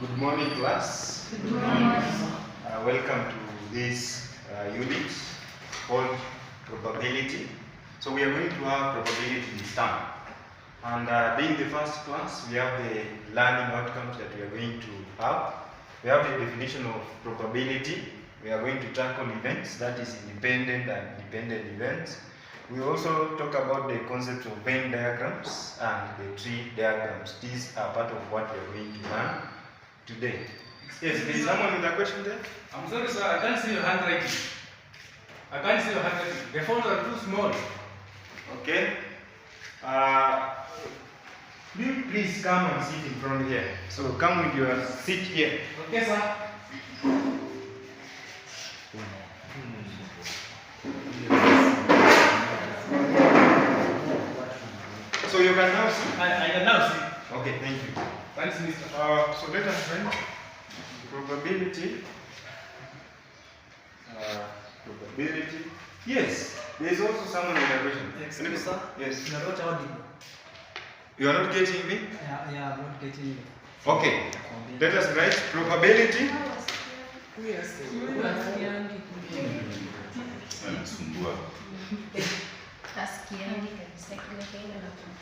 Good morning, class. Good morning. Welcome to this unit called probability. So we are going to have probability this time. And being the first class, we have the learning outcomes that we are going to have. We have the definition of probability. We are going to tackle events, that is independent and dependent events. We also talk about the concept of Venn diagrams and the tree diagrams. These are part of what we are going to learn today. Yes, there is someone with a question there? I'm sorry, sir. I can't see your handwriting. I can't see your handwriting. The fonts are too small. Okay. Please come and sit in front here. So come with your seat here. Okay, sir. So you can now see? I can now see. Okay, thank you. Thanks, Mr. So let us find probability. Probability. Yes, there is also someone in the question. Excuse me, sir. Yes. You are not audible. You are not getting me? Yeah, I'm not getting you. Okay. Let us write probability.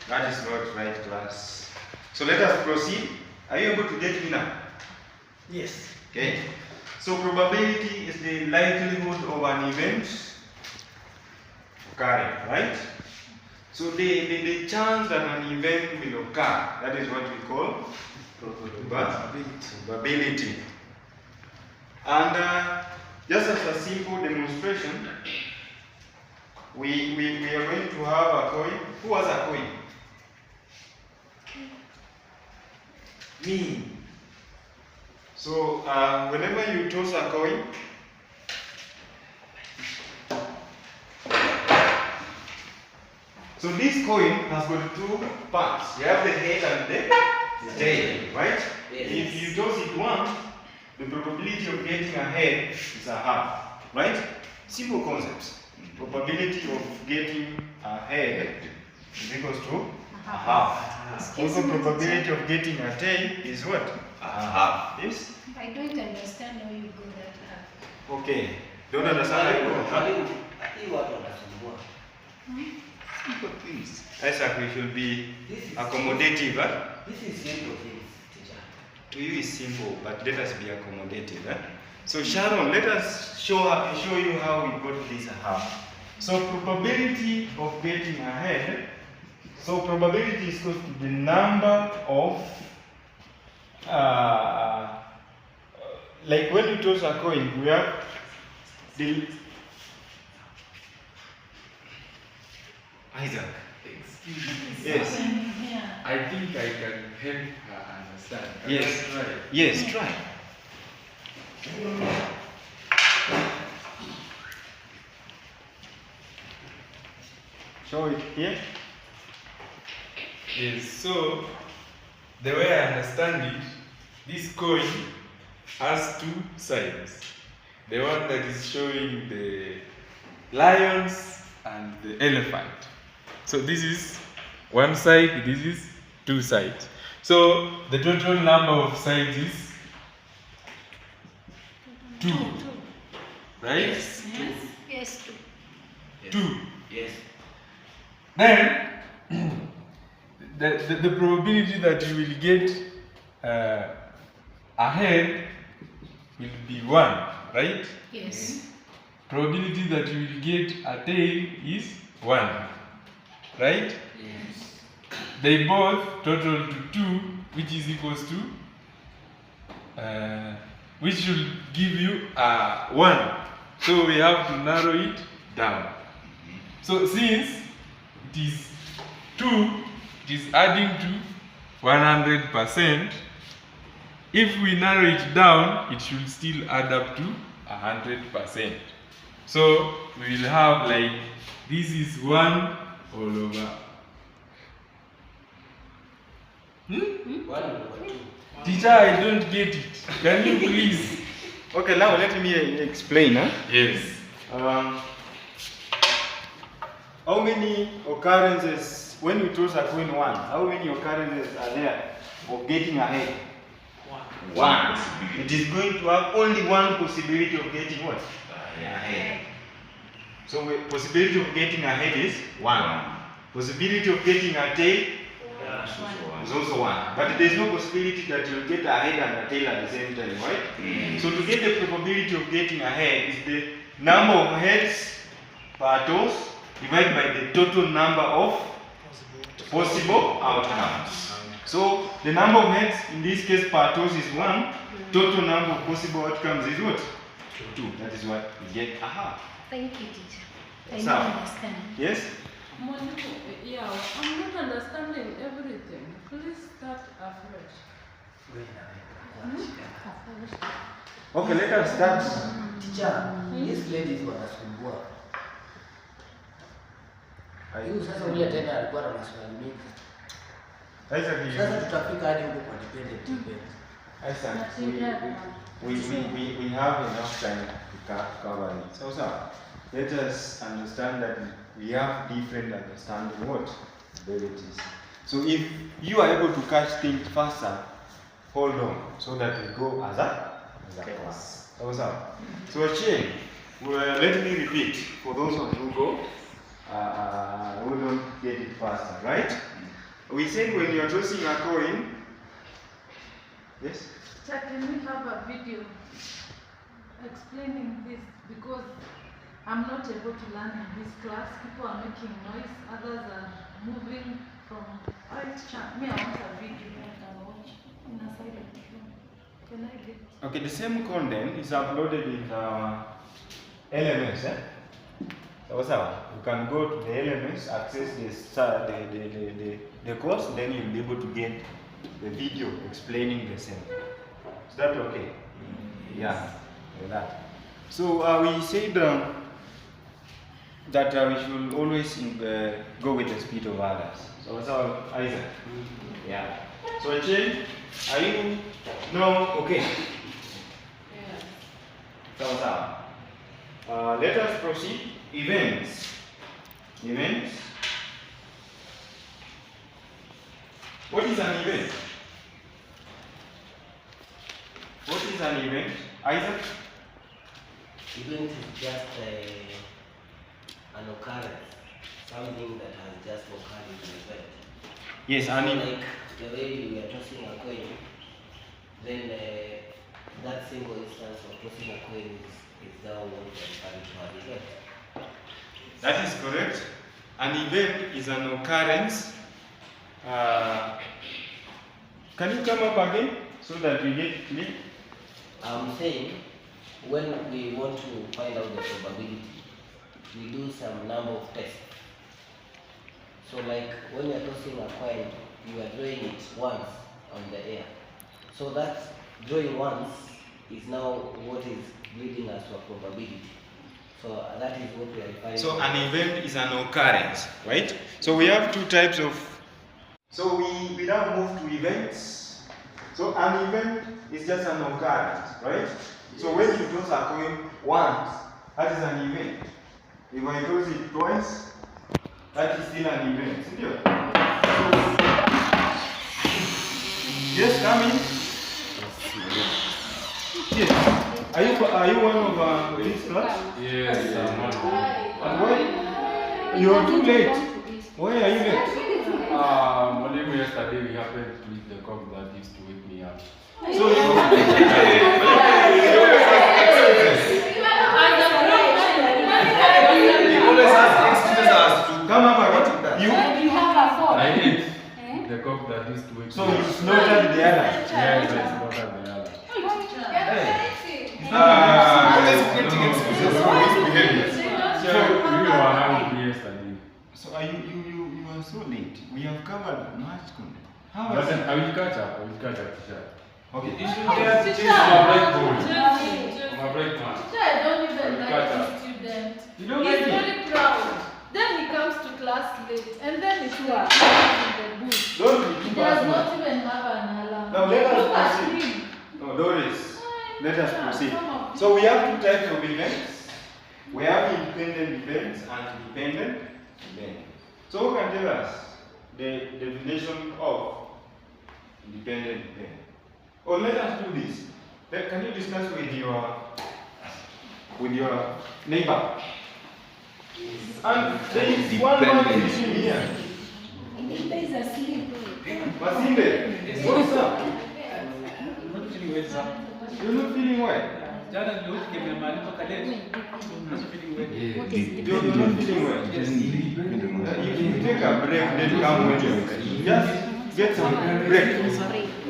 That is not right, class. So let us proceed. Are you able to get me now? Yes. Okay. So probability is the likelihood of an event occurring, right? So the chance that an event will occur, that is what we call probability. And just as a simple demonstration, we are going to have a coin. Who has a coin? Me. So whenever you toss a coin, so this coin has got two parts. You have the head and the tail, right? Yes. If you toss it once, the probability of getting a head is a half, right? Simple concepts. Probability of getting a head is equals to a half. Also, probability of getting a tail is what? A half. Yes? I don't understand how you go that half. Okay. Don't understand? Simple things. Isaac, we should be accommodative. Huh? This is simple things, teacher. To you is simple, but let us be accommodative. Huh? So Sharon, let us show you how we got this half. So probability of getting ahead. So probability is equal to the number of like when you toss a coin, we have the Isaac. Excuse me. Yes. I think I can help her understand. Yes. Try. Yes, try. Show it here. Yes, so the way I understand it, this coin has two sides. The one that is showing the lions and the elephant. So this is one side, this is two sides. So the total number of sides is 2. Right? Yes. Yes, two. 2. Yes. Then the probability that you will get ahead will be 1, right? Yes. Probability that you will get a tail is 1, right? Yes. They both total to 2, which is equals to which should give you a 1. So we have to narrow it down. So since it is 2, it is adding to 100%. If we narrow it down, it should still add up to 100%. So we will have like this is 1 all over. 1 over 2. Teacher, I don't get it. Can you please? Okay, now let me explain. Huh? Yes. How many occurrences, when you toss a coin once, how many occurrences are there of getting ahead? one. It is going to have only one possibility of getting what? Ahead. So possibility of getting ahead is 1. Possibility of getting a tail is also 1. But there is no possibility that you'll get a head and a tail at the same time, right? So to get the probability of getting ahead is the number of heads per toss divided by the total number of possible outcomes. So the number of heads in this case per toss is 1. Total number of possible outcomes is what? 2. That is what we get. Aha. Thank you, teacher. I So, don't understand. Yes? Yeah, I'm not understanding everything. Please start afresh. Okay, let us start. Teacher, these ladies wanasumbua. Huyu sasa ule tena alikuwa na maswali mengi. Sasa tutafika hadi huko kwa dependent event. We have enough time to cover it. So, let us understand that we have different understanding what abilities. So if you are able to catch things faster, hold on so that we go as a class. So Achille, let me repeat for those of you who don't get it faster, right? We said when you are tossing a coin, yes? Sir, can we have a video explaining this? Because I'm not able to learn in this class. People are making noise, others are moving from right chat. Me, I want a video I can watch in a silent room. Can I get? Okay, the same content is uploaded in LMS. So you can go to the LMS, access the course, then you'll be able to get the video explaining the same. Is that okay? Yeah, like that. So we said that we should always go with the speed of others. So what's our Isaac? Yeah. So Jane, are you okay? Yeah. So what's up? Let us proceed. Events. What is an event? What is an event? Isaac? Event is just an occurrence, something that has just occurred in the event. Yes, So an like the way we are tossing a coin, then that single instance of tossing a coin is now what we are referring to as event. That is correct. An event is an occurrence. Can you come up again so that we get clear? I'm saying when we want to find out the probability, we do some number of tests. So like when you're tossing a coin, you are drawing it once on the air. So that drawing once is now what is leading us to a probability. So that is what we are referring to. So an event is an occurrence, right? So we have two types of. So we now move to events. So an event is just an occurrence, right? So when you toss a coin once, that is an event. If I toss it twice, that is still an event. So, yes, come in. Yes. Are you one of this class? Yes, And why? You are too late. Why are you late? Only yesterday we happened to meet the cop that used to wake me up. So come up again. You have a phone. I hate the cop that used to wake So me you up. slaughtered the other. Yes, I slaughtered the other. Let's creating excuses for misbehavior. So you were hungry yesterday. So are you are so late. We have covered much content. How But was then it? I will catch up. Teacher. Okay. I'm a break boy. I'm a break man. I don't even I will like catch this up. student. You don't He's like me? very proud. Then he comes to class late, and then he's in the booth. Don't be He too does personal. not even have an alarm. Now let us Look at proceed. him. No, Doris. Let us proceed. Some of So we have two types of events. We have independent events and dependent events. So who can tell us the definition of independent event? Or let us do this. Can you discuss with your neighbor? And there is one man sitting here. There is a sleep. Masinde, what's up? Not feeling well, sir. You're not feeling well? Jana nilikuwa kimemaliza toka leo. Not feeling well. You're not feeling well? You take a break, then come when you're ready. Just get some break.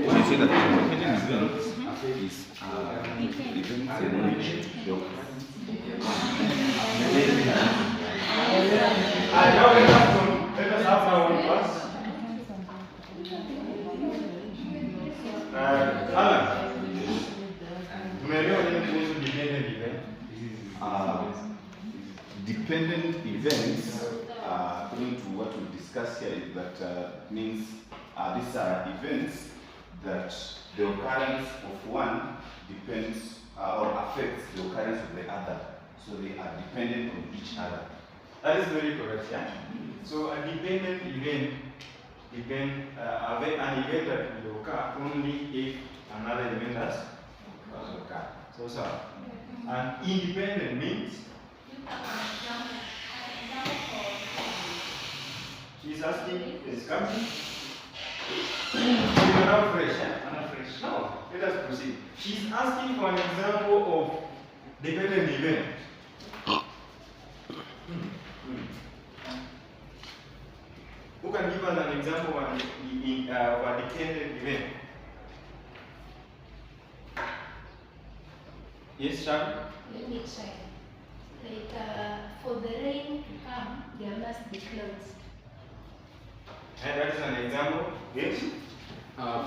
When you say that independent events is events in which your Now let us have our own class. Alan, umeelewa nini kuhusu dependent event? dependent events, according to what we discussed here, is that means these are events that the occurrence of one depends or affects the occurrence of the other. So they are dependent on each other. That is very correct, yeah? So a dependent event an event that will occur only if another event has occurred. So sorry. And independent means she's asking, is coming? You're not fresh, yeah? Not fresh. No, let us proceed. She's asking for an example of dependent event. Who can give us an example of a dependent event? Yes, Shari? Let me try. Like for the rain to come, there must be clouds. And that is an example. Yes?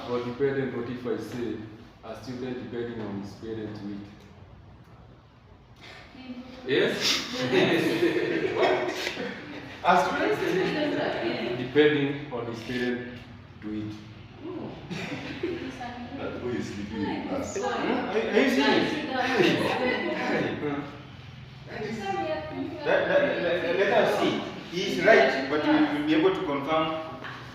For dependent, what if I say a student depending on his parents' week? Yes? A student? Depending on his parents' week. That boy is sleeping in class. Are you serious? Let us see. He is right, but we will be able to confirm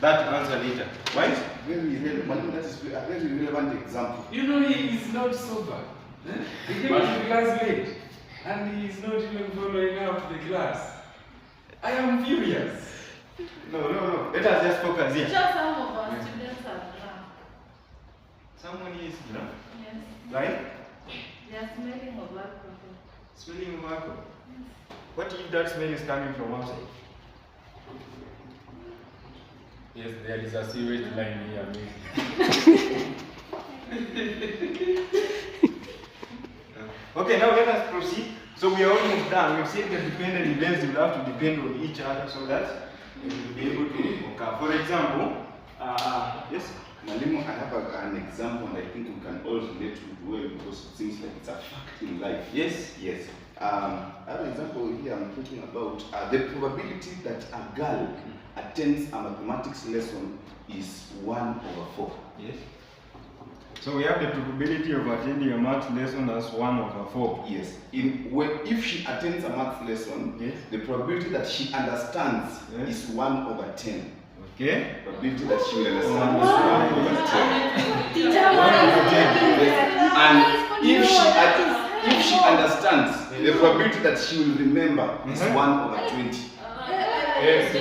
that answer later. Right? Very relevant. That is a very relevant example. You know, he is not sober. He came to class late and he is not even following up the class. I am furious. No. Let us just focus here. Just some of our students are drunk. Someone is drunk. Yes. Right? They are smelling of alcohol. Smelling of alcohol. What if that smell is coming from outside? Yes, there is a sewage line here, maybe. Okay, now let us proceed. So we are almost done. We've said that dependent events will have to depend on each other so that we will be able to occur. For example, yes? Malimu, I have an example, and I think we can all relate to it well because it seems like it's a fact in life. Yes? Yes. I have an example here. I'm talking about the probability that a girl attends a mathematics lesson is 1/4. Yes. So we have the probability of attending a math lesson as 1/4. Yes. If she attends a math lesson, Yes. the probability that she understands Yes. is 1/10. Okay? Probability that she will understand Oh, is 1/10. And if she understands, the probability that she will remember is 1/20. Yes,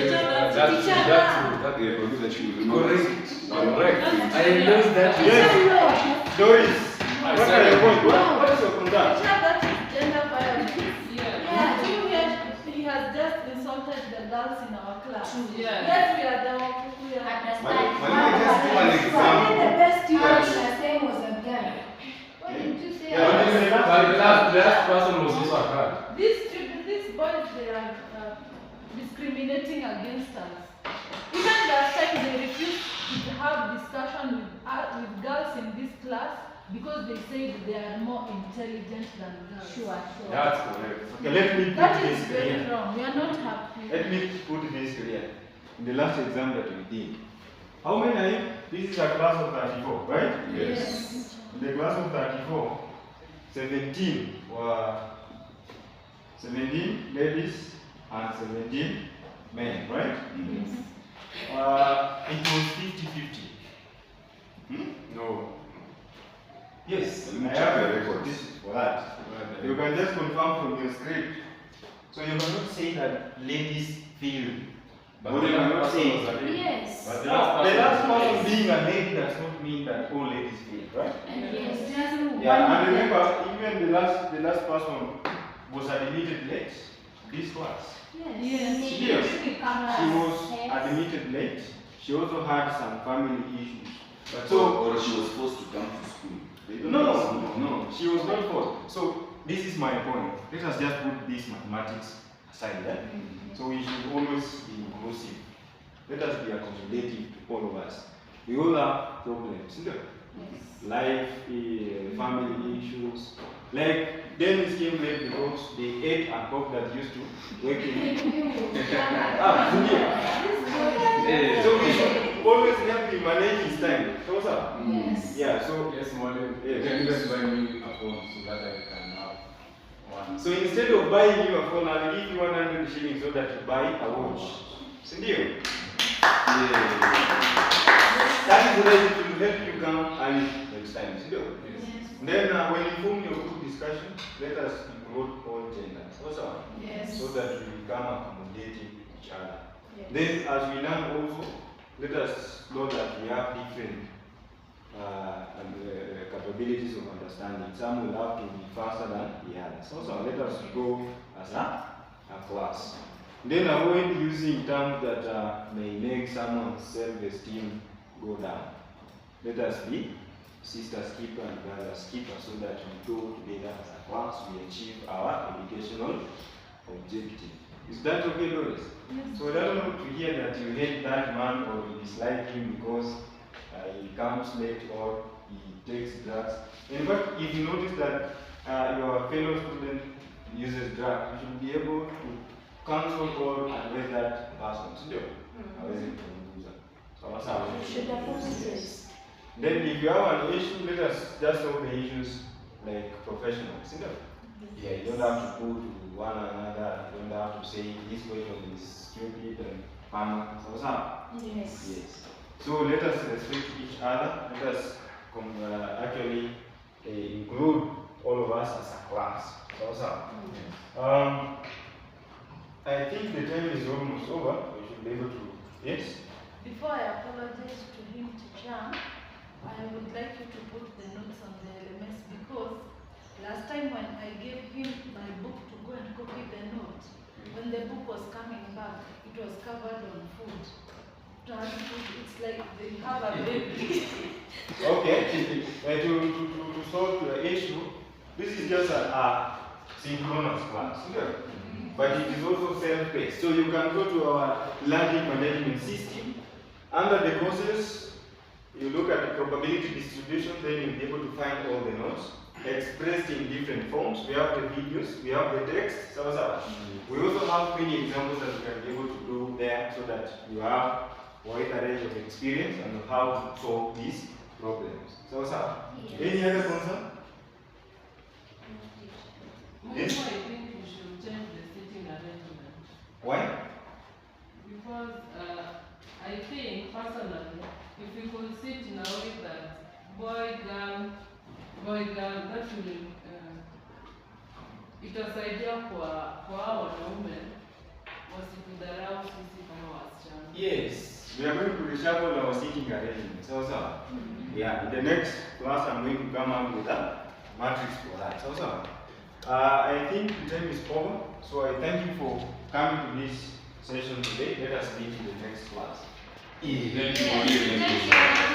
that's true. The probability that she will remember is Correct. 1/20. I know that. Yes. Doris, what are your points? What is your concern? That is gender violence. He has just insulted the girls in our class. Yeah. Yet we are the one who are Understand? Let me just give an example. The best student in the same was a girl. What did you say? But the last person was also a girl. These boys, they are discriminating against us. Even last time they refused to have discussion with girls in this class because they said they are more intelligent than girls. Sure. That's correct. Okay, let me put That this is very clear. wrong. We are not happy. Let me put this clear. In the last exam that we did, how many are you? This is a class of 34, right? Yes. In the class of 34, 17 were 17 ladies and 17 men, right? It was 50-50. No. Yes, Let me I check have your a records. this for that. You can just confirm from your script. So you cannot say that ladies feel. But Or the you last cannot person say. was a lady. Yes. But The last person being a lady does not mean that all ladies feel, right? And yes, just Yeah, and remember, even the last person was admitted late. This class. Yes. Yes. She was admitted late. She also had some family issues. But So- or she was forced to come to school. They don't No, know. no, she was not forced. So this is my point. Let us just put this mathematics aside. So we should always be inclusive. Let us be accommodating to all of us. We all have problems, isn't it? Life, family issues. Like Dennis came late because they ate a cock that used to wake him. Yeah. So we should always help him manage his time. So what's up? Yes. Yeah, so Yes, Molly. Yeah. Can you guys buy me a phone so that I can have one? So instead of buying you a phone, I'll give you 100 shillings so that you buy a watch. Sindio? That is ready to help you come early next time. Sindio? Then when you form your group discussion, let us include all genders. Also, Yes. so that we become accommodating each other. Yes. Then as we learn also, let us know that we have different capabilities of understanding. Some will have to be faster than the others. Also, let us go as a class. Then avoid using terms that may make someone's self-esteem go down. Let us be sisters keeper and brothers keeper so that we go together as a class, we achieve our educational objective. Is that okay, Doris? Yes. So I don't want to hear that you hate that man or you dislike him because he comes late or he takes drugs. In fact, if you notice that your fellow student uses drugs, you should be able to counsel or advise that person. Sindio? Hawezi kupunguza. Sawa sawa. Should apologize. Then if you have an issue, let us just solve the issues like professionals. Sindio? Yeah, you don't have to go to one another, you don't have to say this question is stupid and fun. Sawa sawa. Yes. Yes. So let us respect each other. Let us actually include all of us as a class. So, I think the time is almost over. We should be able to. Yes. Before I apologize to him, teacher, I would like you to put the notes on the LMS because last time when I gave him my book to go and copy the note, when the book was coming back, it was covered on food. It's like they have a baby. Okay. To solve the issue, this is just a synchronous class. But it is also self-paced. So you can go to our learning management system. Under the courses, you look at the probability distribution, then you'll be able to find all the notes expressed in different forms. We have the videos, we have the text. We also have many examples that we can be able to do there so that you have a wide range of experience and how to solve these problems. Any other concern? Yes. I think we should change the seating arrangement Why? because I think personally, if we could sit in a way that boy, girl, that will itasaidia kwa hao wanaume wasikudharau sisi kama wasichana. Yes. We are going to reshuffle our seating arrangement. Yeah, in the next class I'm going to come up with a matrix for that. I think the time is over. So I thank you for coming to this session today. Let us meet in the next class. Thank you. Thank you.